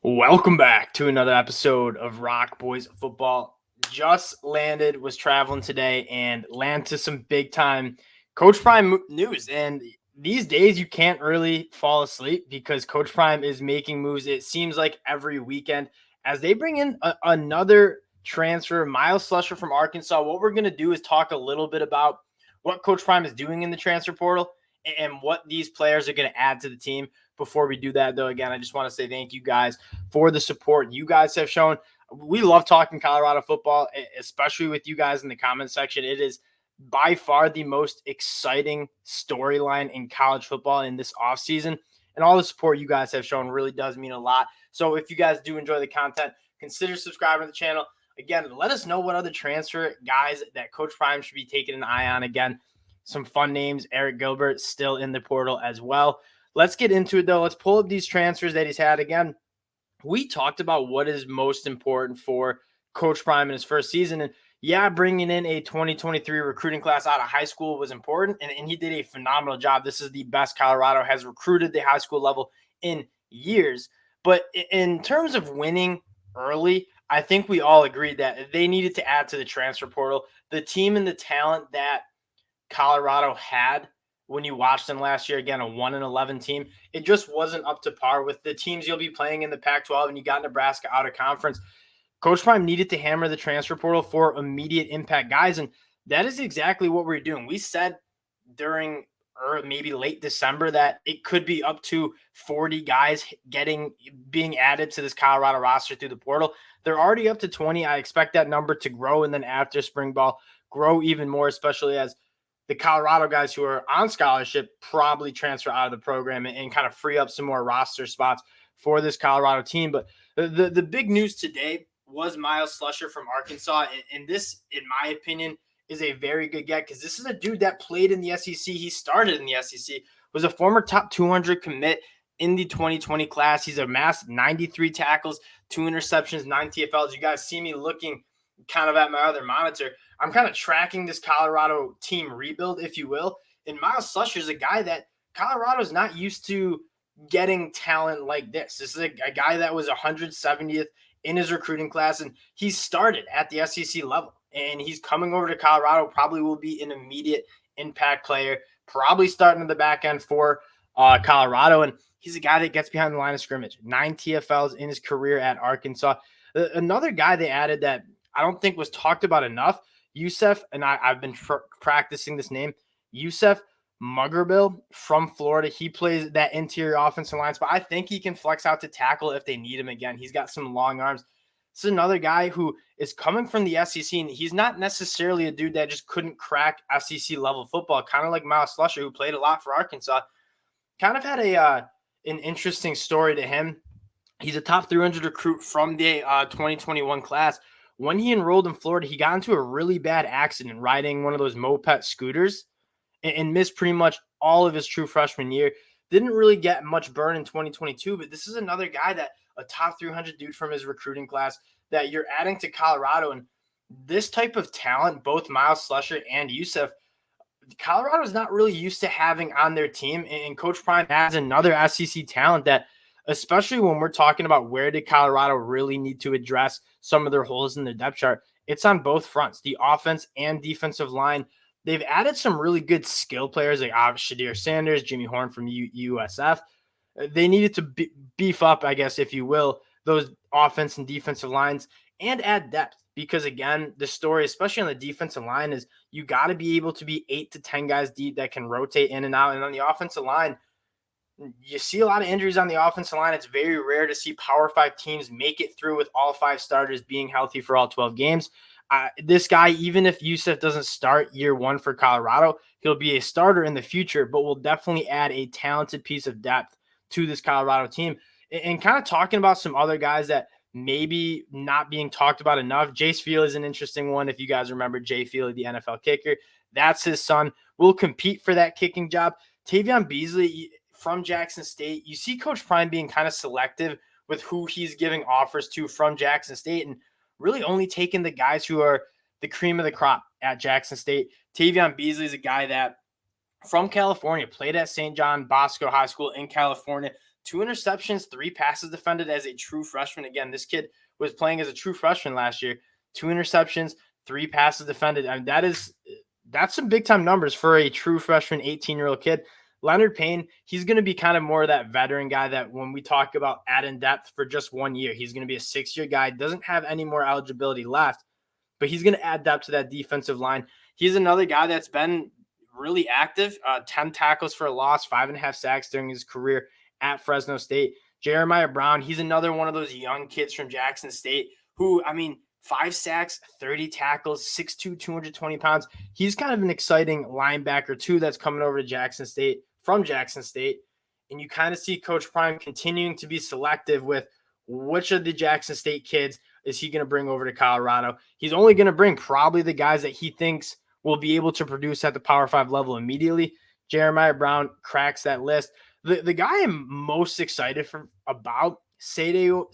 Welcome back to another episode of Rock Boys Football. Just landed, was traveling today, and landed to some big time Coach Prime news. And these days, you can't really fall asleep because Coach Prime is making moves. It seems like every weekend as they bring in another transfer, Myles Slusher from Arkansas. What we're going to do is talk a little bit about what Coach Prime is doing in the transfer portal and what these players are going to add to the team. Before we do that, though, again, I just want to say thank you guys for the support you guys have shown. We love talking Colorado football, especially with you guys in the comment section. It is by far the most exciting storyline in college football in this offseason. And all the support you guys have shown really does mean a lot. So if you guys do enjoy the content, consider subscribing to the channel. Again, let us know what other transfer guys that Coach Prime should be taking an eye on. Again, some fun names. Eric Gilbert still in the portal as well. Let's get into it, though. Let's pull up these transfers that he's had. Again, we talked about what is most important for Coach Prime in his first season. And yeah, bringing in a 2023 recruiting class out of high school was important, and he did a phenomenal job. This is the best Colorado has recruited the high school level in years. But in terms of winning early, I think we all agreed that they needed to add to the transfer portal. The team and the talent that Colorado had when you watched them last year, again, a 1-11 team, it just wasn't up to par with the teams you'll be playing in the Pac-12, and you got Nebraska out of conference. Coach Prime needed to hammer the transfer portal for immediate impact guys, and that is exactly what we're doing. We said during maybe late December that it could be up to 40 guys being added to this Colorado roster through the portal. They're already up to 20. I expect that number to grow, and then after spring ball, grow even more, especially as the Colorado guys who are on scholarship probably transfer out of the program and kind of free up some more roster spots for this Colorado team. But the big news today was Myles Slusher from Arkansas. And this, in my opinion, is a very good get because this is a dude that played in the SEC. He started in the SEC, was a former top 200 commit in the 2020 class. He's amassed 93 tackles, 2 interceptions, 9 TFLs. You guys see me looking kind of at my other monitor. I'm kind of tracking this Colorado team rebuild, if you will. And Myles Slusher is a guy that Colorado's not used to getting talent like this. This is a guy that was 170th in his recruiting class, and he started at the SEC level. And he's coming over to Colorado, probably will be an immediate impact player, probably starting in the back end for Colorado. And he's a guy that gets behind the line of scrimmage. 9 TFLs in his career at Arkansas. Another guy they added that I don't think was talked about enough, Yusef, and I've been practicing this name, Yusef Muggerbill from Florida. He plays that interior offensive line spot. I think he can flex out to tackle if they need him again. He's got some long arms. This is another guy who is coming from the SEC, and he's not necessarily a dude that just couldn't crack SEC level football, kind of like Myles Slusher, who played a lot for Arkansas. Kind of had an interesting story to him. He's a top 300 recruit from the 2021 class. When he enrolled in Florida, he got into a really bad accident riding one of those moped scooters and missed pretty much all of his true freshman year. Didn't really get much burn in 2022, but this is another guy that a top 300 dude from his recruiting class that you're adding to Colorado. And this type of talent, both Myles Slusher and Yusef, Colorado is not really used to having on their team. And Coach Prime has another SEC talent that, especially when we're talking about where did Colorado really need to address some of their holes in their depth chart, it's on both fronts, the offense and defensive line. They've added some really good skill players like Deion Sanders, Jimmy Horn from USF. They needed to beef up, I guess, if you will, those offense and defensive lines and add depth because, again, the story, especially on the defensive line, is you got to be able to be 8 to 10 guys deep that can rotate in and out. And on the offensive line, you see a lot of injuries on the offensive line. It's very rare to see Power 5 teams make it through with all 5 starters being healthy for all 12 games. This guy, even if Yusef doesn't start year 1 for Colorado, he'll be a starter in the future, but will definitely add a talented piece of depth to this Colorado team. And kind of talking about some other guys that maybe not being talked about enough, Jace Field is an interesting one. If you guys remember Jay Field, the NFL kicker, that's his son. Will compete for that kicking job. Tavion Beasley from Jackson State, you see Coach Prime being kind of selective with who he's giving offers to from Jackson State and really only taking the guys who are the cream of the crop at Jackson State. Tavion Beasley is a guy that from California, played at St. John Bosco High School in California. 2 interceptions, 3 passes defended as a true freshman. Again, this kid was playing as a true freshman last year. 2 interceptions, 3 passes defended. I mean, that's some big time numbers for a true freshman, 18-year-old kid. Leonard Payne, he's going to be kind of more of that veteran guy that when we talk about add-in depth for just 1 year, he's going to be a 6-year guy, doesn't have any more eligibility left, but he's going to add depth to that defensive line. He's another guy that's been really active, 10 tackles for a loss, 5.5 sacks during his career at Fresno State. Jeremiah Brown, he's another one of those young kids from Jackson State who, 5 sacks, 30 tackles, 6'2", 220 pounds. He's kind of an exciting linebacker, too, that's coming over to Jackson State from Jackson State. And you kind of see Coach Prime continuing to be selective with which of the Jackson State kids is he going to bring over to Colorado. He's only going to bring probably the guys that he thinks will be able to produce at the Power 5 level immediately. Jeremiah Brown cracks that list. The guy I'm most excited about, Seydou,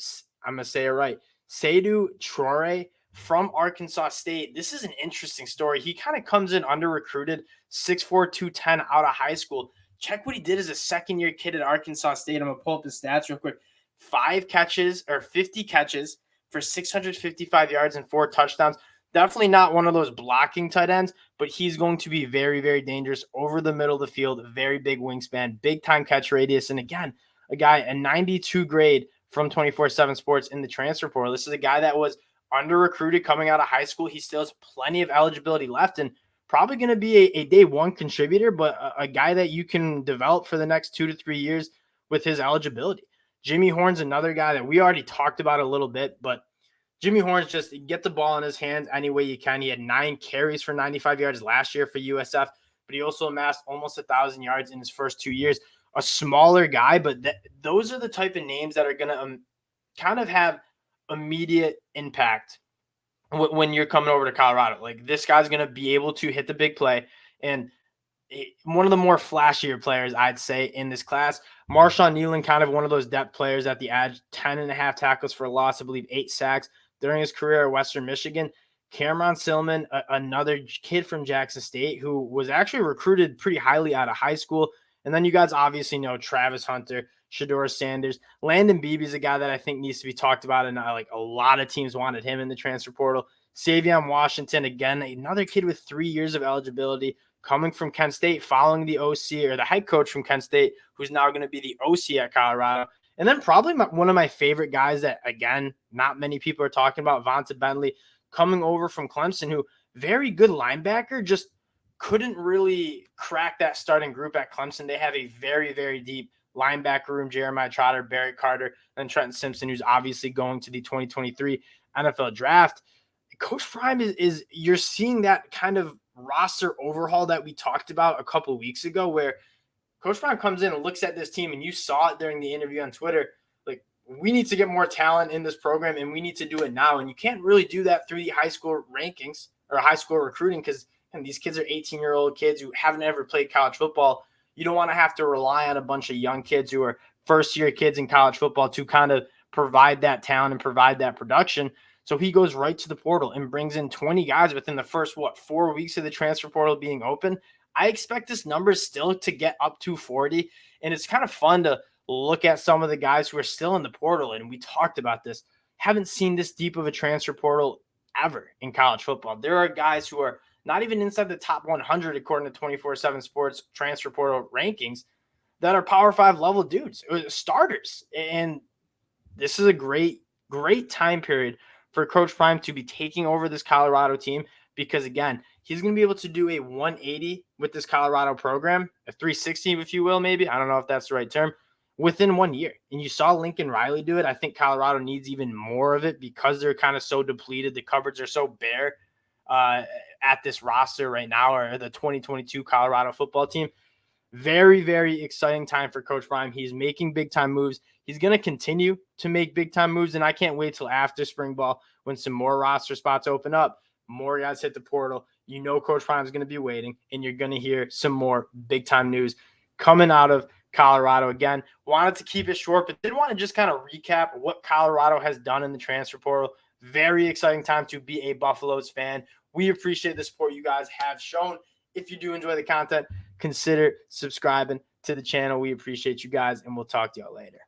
I'm going to say it right, Seydou Traore from Arkansas State. This is an interesting story. He kind of comes in under-recruited, 6'4", 210 out of high school. Check what he did as a second-year kid at Arkansas State. I'm going to pull up his stats real quick. 50 catches for 655 yards and 4 touchdowns. Definitely not one of those blocking tight ends, but he's going to be very, very dangerous over the middle of the field, very big wingspan, big time catch radius. And again, a guy, a 92 grade from 24/7 Sports in the transfer portal. This is a guy that was under-recruited coming out of high school. He still has plenty of eligibility left and probably going to be a day one contributor, but a guy that you can develop for the next 2 to 3 years with his eligibility. Jimmy Horn's another guy that we already talked about a little bit, but Jimmy Horn's just get the ball in his hands any way you can. He had 9 carries for 95 yards last year for USF, but he also amassed almost 1,000 yards in his first 2 years. A smaller guy, but those are the type of names that are going to kind of have immediate impact when you're coming over to Colorado. Like, this guy's going to be able to hit the big play, and one of the more flashier players, I'd say, in this class. Marshawn Nealon, kind of one of those depth players at the edge, 10.5 tackles for a loss, I believe 8 sacks during his career at Western Michigan. Cameron Silliman, another kid from Jackson State who was actually recruited pretty highly out of high school. And then you guys obviously know Travis Hunter, Shedeur Sanders. Landon Beebe's a guy that I think needs to be talked about, and like a lot of teams wanted him in the transfer portal. Savion Washington, again, another kid with 3 years of eligibility, coming from Kent State, following the OC or the head coach from Kent State, who's now going to be the OC at Colorado. And then probably one of my favorite guys that, again, not many people are talking about, Vontae Bentley, coming over from Clemson, who very good linebacker, just couldn't really crack that starting group at Clemson. They have a very, very deep linebacker room. Jeremiah Trotter, Barrett Carter, and Trenton Simpson, who's obviously going to the 2023 NFL draft. Coach Prime is you're seeing that kind of roster overhaul that we talked about a couple of weeks ago, where Coach Prime comes in and looks at this team, and you saw it during the interview on Twitter, like, we need to get more talent in this program, and we need to do it now. And you can't really do that through the high school rankings or high school recruiting, because these kids are 18-year-old kids who haven't ever played college football. You don't want to have to rely on a bunch of young kids who are first-year kids in college football to kind of provide that talent and provide that production. So he goes right to the portal and brings in 20 guys within the first, 4 weeks of the transfer portal being open. I expect this number still to get up to 40, and it's kind of fun to look at some of the guys who are still in the portal, and we talked about this. Haven't seen this deep of a transfer portal ever in college football. There are guys who are not even inside the top 100 according to 24/7 Sports transfer portal rankings that are Power 5 level dudes, starters. And this is a great time period for Coach Prime to be taking over this Colorado team, because, again, he's going to be able to do a 180 with this Colorado program, a 360, if you will, maybe. I don't know if that's the right term, within 1 year. And you saw Lincoln Riley do it. I think Colorado needs even more of it because they're kind of so depleted. The cupboards are so bare at this roster right now, or the 2022 Colorado football team. Very, very exciting time for Coach Prime. He's making big-time moves. He's going to continue to make big-time moves, and I can't wait till after spring ball when some more roster spots open up, more guys hit the portal. You know Coach Prime is going to be waiting, and you're going to hear some more big-time news coming out of Colorado. Again, wanted to keep it short, but did want to just kind of recap what Colorado has done in the transfer portal. Very exciting time to be a Buffaloes fan. We appreciate the support you guys have shown. If you do enjoy the content, consider subscribing to the channel. We appreciate you guys, and we'll talk to y'all later.